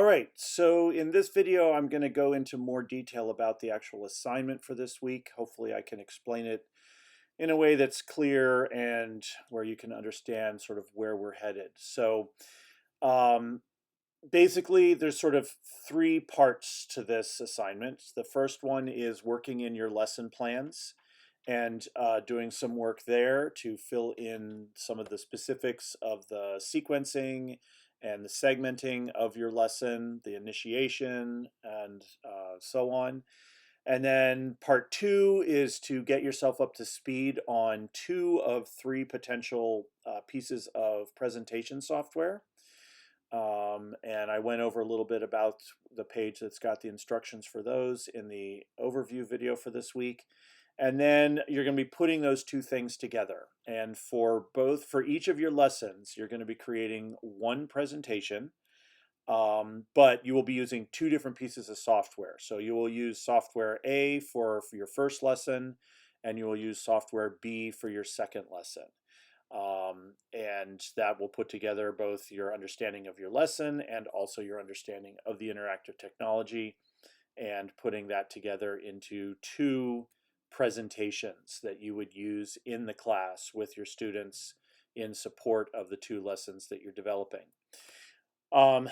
All right, so in this video, I'm going to go into more detail about the actual assignment for this week. Hopefully, I can explain it in a way that's clear and where you can understand sort of where we're headed. So, um, basically, there's sort of three parts to this assignment. The first one is working in your lesson plans and doing some work there to fill in some of the specifics of the sequencing and the segmenting of your lesson, the initiation, and so on. And then part two is to get yourself up to speed on two of three potential pieces of presentation software. And I went over a little bit about the page that's got the instructions for those in the overview video for this week. And then you're going to be putting those two things together. And for each of your lessons, you're going to be creating one presentation, but you will be using two different pieces of software. So you will use software A for your first lesson, and you will use software B for your second lesson. And that will put together both your understanding of your lesson and also your understanding of the interactive technology, and putting that together into two presentations that you would use in the class with your students in support of the two lessons that you're developing.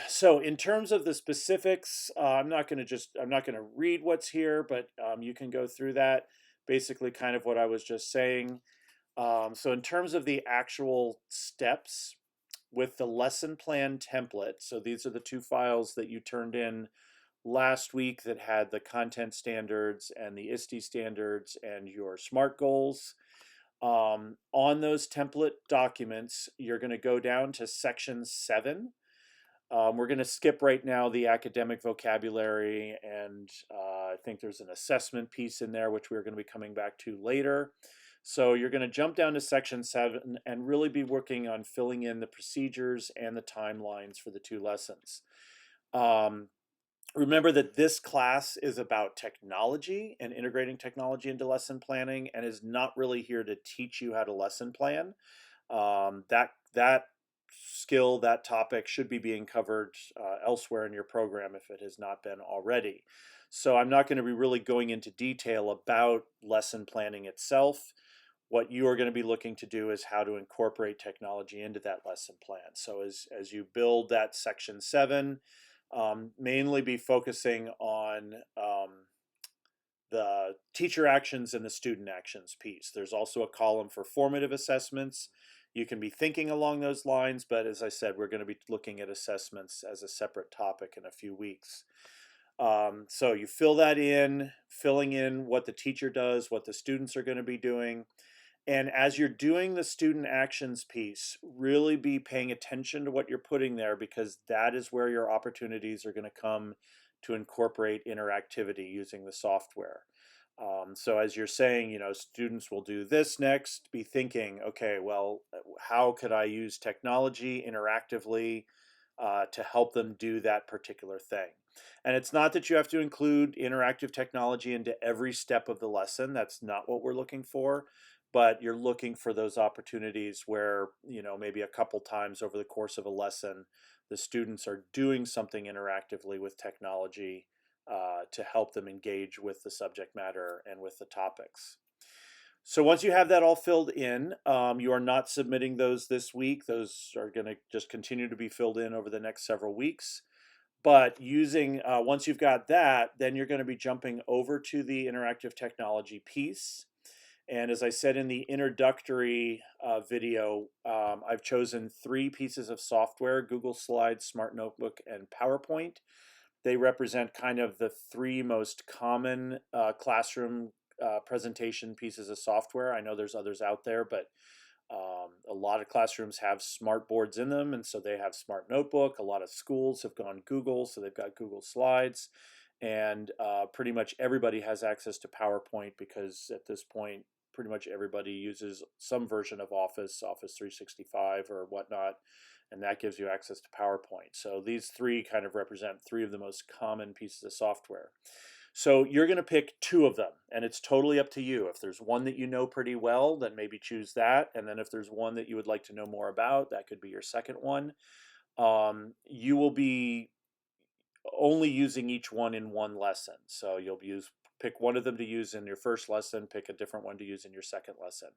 So in terms of the specifics, I'm not going to read what's here, but you can go through that. Basically, kind of what I was just saying. So in terms of the actual steps with the lesson plan template, so these are the two files that you turned in last week that had the content standards and the ISTE standards and your SMART goals. On those template documents, you're going to go down to section 7. We're going to skip right now the academic vocabulary, and I think there's an assessment piece in there, which we're going to be coming back to later. So you're going to jump down to section 7 and really be working on filling in the procedures and the timelines for the two lessons. Remember that this class is about technology and integrating technology into lesson planning, and is not really here to teach you how to lesson plan. That skill, that topic should be being covered elsewhere in your program if it has not been already. So I'm not going to be really going into detail about lesson planning itself. What you are going to be looking to do is how to incorporate technology into that lesson plan. So as you build that section 7, mainly be focusing on the teacher actions and the student actions piece. There's also a column for formative assessments. You can be thinking along those lines, but as I said, we're going to be looking at assessments as a separate topic in a few weeks. So you fill that in, filling in what the teacher does, what the students are going to be doing. And as you're doing the student actions piece, really be paying attention to what you're putting there, because that is where your opportunities are going to come to incorporate interactivity using the software. So as you're saying, students will do this next, be thinking, okay, well, how could I use technology interactively to help them do that particular thing? And it's not that you have to include interactive technology into every step of the lesson. That's not what we're looking for. But you're looking for those opportunities where, maybe a couple times over the course of a lesson, the students are doing something interactively with technology to help them engage with the subject matter and with the topics. So once you have that all filled in, you are not submitting those this week. Those are going to just continue to be filled in over the next several weeks. But once you've got that, then you're going to be jumping over to the interactive technology piece. And as I said in the introductory video, I've chosen 3 pieces of software: Google Slides, Smart Notebook, and PowerPoint. They represent kind of the 3 most common classroom presentation pieces of software. I know there's others out there, but a lot of classrooms have smart boards in them, and so they have Smart Notebook. A lot of schools have gone Google, so they've got Google Slides. And pretty much everybody has access to PowerPoint, because at this point, pretty much everybody uses some version of Office 365 or whatnot, and that gives you access to PowerPoint. So these 3 kind of represent 3 of the most common pieces of software. So you're going to pick 2 of them, and it's totally up to you. If there's one that you know pretty well, then maybe choose that. And then if there's one that you would like to know more about, that could be your second one. You will be only using each one in one lesson. So you'll pick one of them to use in your first lesson, pick a different one to use in your second lesson.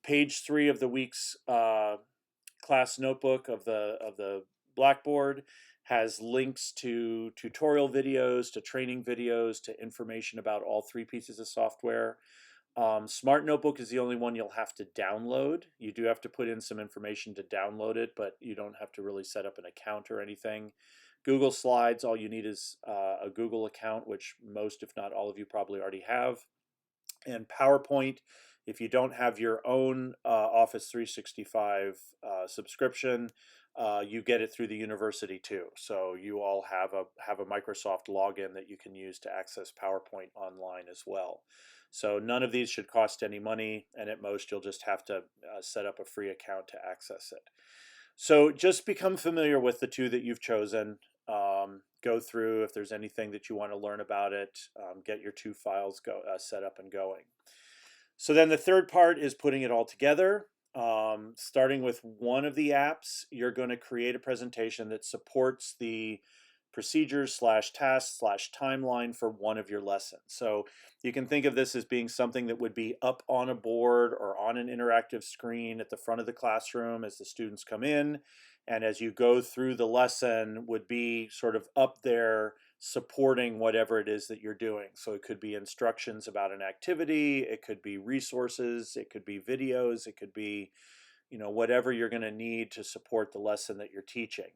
Page 3 of the week's class notebook of the Blackboard has links to tutorial videos, to training videos, to information about all 3 pieces of software. Smart Notebook is the only one you'll have to download. You do have to put in some information to download it, but you don't have to really set up an account or anything. Google Slides, all you need is a Google account, which most, if not all of you, probably already have. And PowerPoint, if you don't have your own Office 365 subscription, you get it through the university too. So you all have a Microsoft login that you can use to access PowerPoint online as well. So none of these should cost any money, and at most you'll just have to set up a free account to access it. So just become familiar with the 2 that you've chosen. Go through if there's anything that you want to learn about it. Get your 2 files set up and going. So then the third part is putting it all together. Starting with one of the apps, you're going to create a presentation that supports the procedures / tasks / timeline for one of your lessons. So you can think of this as being something that would be up on a board or on an interactive screen at the front of the classroom as the students come in, and as you go through the lesson would be sort of up there supporting whatever it is that you're doing. So it could be instructions about an activity, it could be resources, it could be videos, it could be, whatever you're going to need to support the lesson that you're teaching.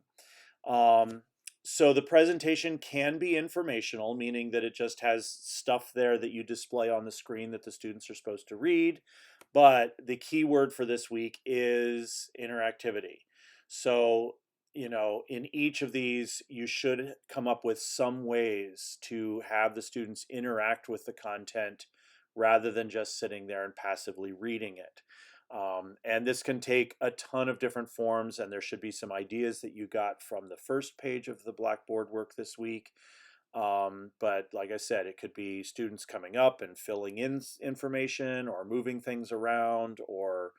So the presentation can be informational, meaning that it just has stuff there that you display on the screen that the students are supposed to read. But the key word for this week is interactivity. So, in each of these, you should come up with some ways to have the students interact with the content rather than just sitting there and passively reading it. And this can take a ton of different forms, and there should be some ideas that you got from the first page of the Blackboard work this week. But like I said, it could be students coming up and filling in information or moving things around, or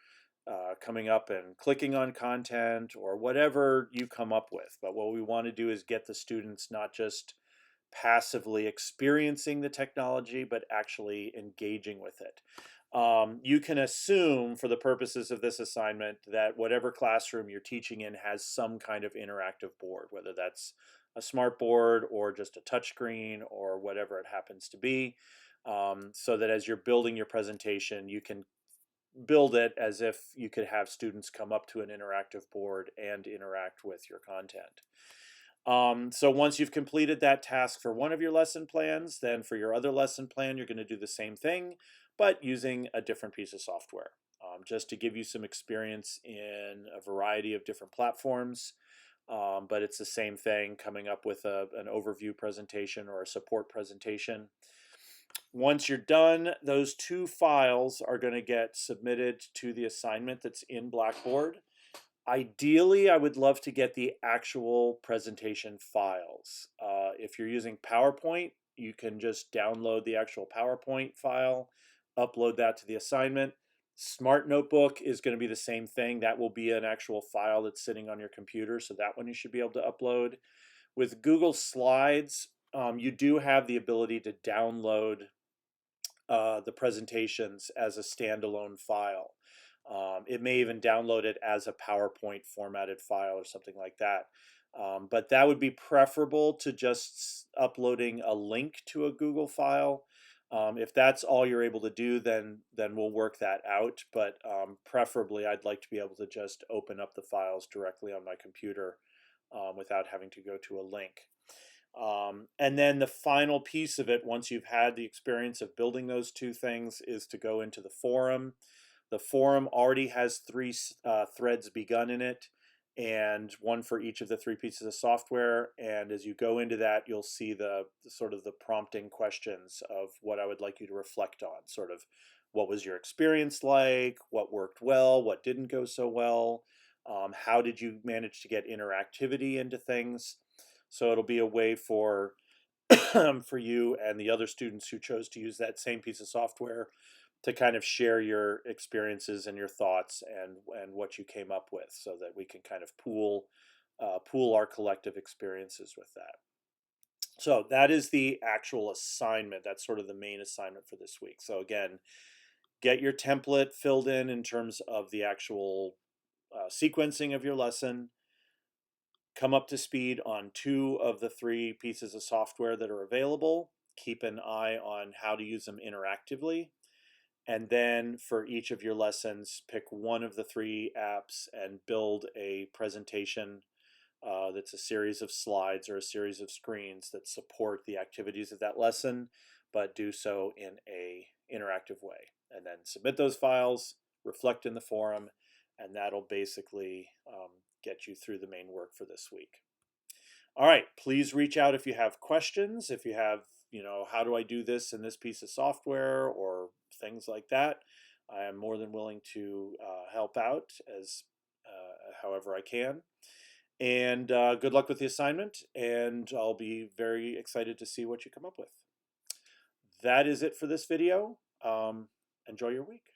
coming up and clicking on content, or whatever you come up with. But what we want to do is get the students not just passively experiencing the technology, but actually engaging with it. You can assume for the purposes of this assignment that whatever classroom you're teaching in has some kind of interactive board, whether that's a smart board or just a touchscreen or whatever it happens to be, so that as you're building your presentation, you can build it as if you could have students come up to an interactive board and interact with your content. So once you've completed that task for one of your lesson plans, then for your other lesson plan, you're going to do the same thing, but using a different piece of software, just to give you some experience in a variety of different platforms. But it's the same thing, coming up with an overview presentation or a support presentation. Once you're done, those 2 files are going to get submitted to the assignment that's in Blackboard. Ideally, I would love to get the actual presentation files. If you're using PowerPoint, you can just download the actual PowerPoint file, upload that to the assignment. Smart Notebook is going to be the same thing. That will be an actual file that's sitting on your computer, so that one you should be able to upload. With Google Slides, you do have the ability to download the presentations as a standalone file. It may even download it as a PowerPoint formatted file or something like that. But that would be preferable to just uploading a link to a Google file. If that's all you're able to do, then we'll work that out. But preferably, I'd like to be able to just open up the files directly on my computer without having to go to a link. And then the final piece of it, once you've had the experience of building those 2 things, is to go into the forum. The forum already has 3 threads begun in it, and one for each of the 3 pieces of software. And as you go into that, you'll see the sort of the prompting questions of what I would like you to reflect on. Sort of, what was your experience like? What worked well? What didn't go so well? How did you manage to get interactivity into things? So it'll be a way for for you and the other students who chose to use that same piece of software to kind of share your experiences and your thoughts and what you came up with, so that we can kind of pool our collective experiences with that. So that is the actual assignment. That's sort of the main assignment for this week. So again, get your template filled in terms of the actual sequencing of your lesson. Come up to speed on 2 of the 3 pieces of software that are available. Keep an eye on how to use them interactively. And then for each of your lessons, pick one of the 3 apps and build a presentation that's a series of slides or a series of screens that support the activities of that lesson, but do so in a interactive way. And then submit those files, reflect in the forum, and that'll basically get you through the main work for this week. All right, please reach out if you have questions, if you have, how do I do this in this piece of software or things like that. I am more than willing to help out as however I can. And good luck with the assignment, and I'll be very excited to see what you come up with. That is it for this video. Enjoy your week.